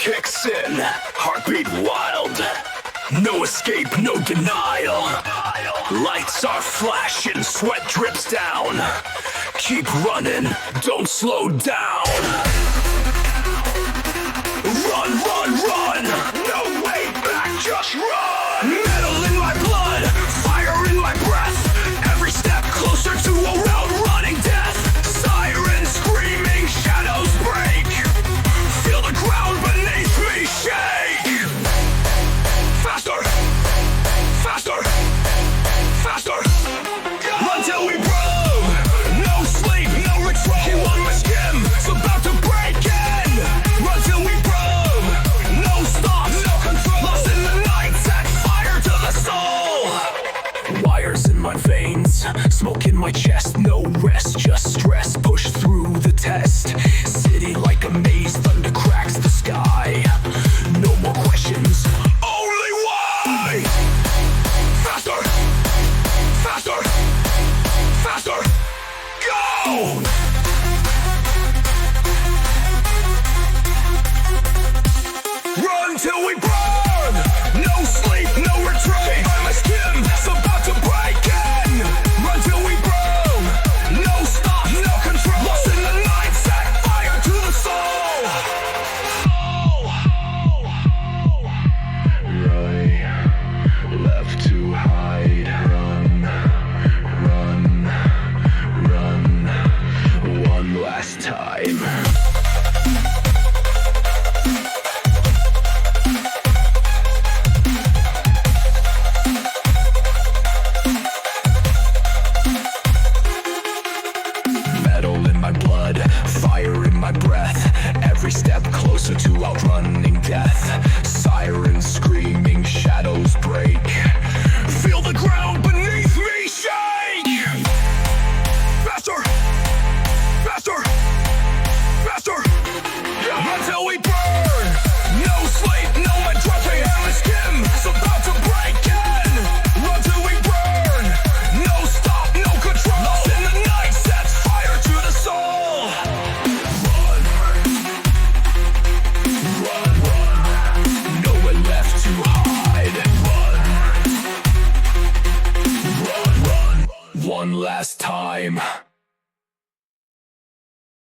kicks in, heartbeat wild. No escape, no denial. Lights are flashing, sweat drips down. Keep running, don't slow down. Run, run, run, no way back, just run. Metal in my blood, fire in my breath. Every step closer to a road running death. Sirens screaming, shadows break. Feel the ground beneath me shake. Faster, faster, faster. Run till we broke. No sleep, no retreat. You on my skin, it's about to break in. Run till we broke. No stop, no control. Lost in the night, set fire to the soul. Wires in my veins, smoke in my chest. No rest, just stress. Push through the test. City like a maze, thunder cracks the sky. No more questions, only why. Faster, faster, faster, go! Run till we burn! No sleep, no retreat. By my skin, it's about to break in. Run till we burn! No stop, no control. Lost in the night, set fire to the soul. Right, left to hide. Run, run, run. One last time. Metal in my blood, fire in my breath. Every step closer to outrunning death. Sirens screaming, shadows break. Feel the ground beneath me shake. Faster, faster, faster. Run till we burn. No sleep, no more dropping in my skin. It's about to break in. Run till we burn. No stop, no control. Lost in the night, sets fire to the soul. Run, run, run. Nowhere left to hide. Run, run, run. One last time.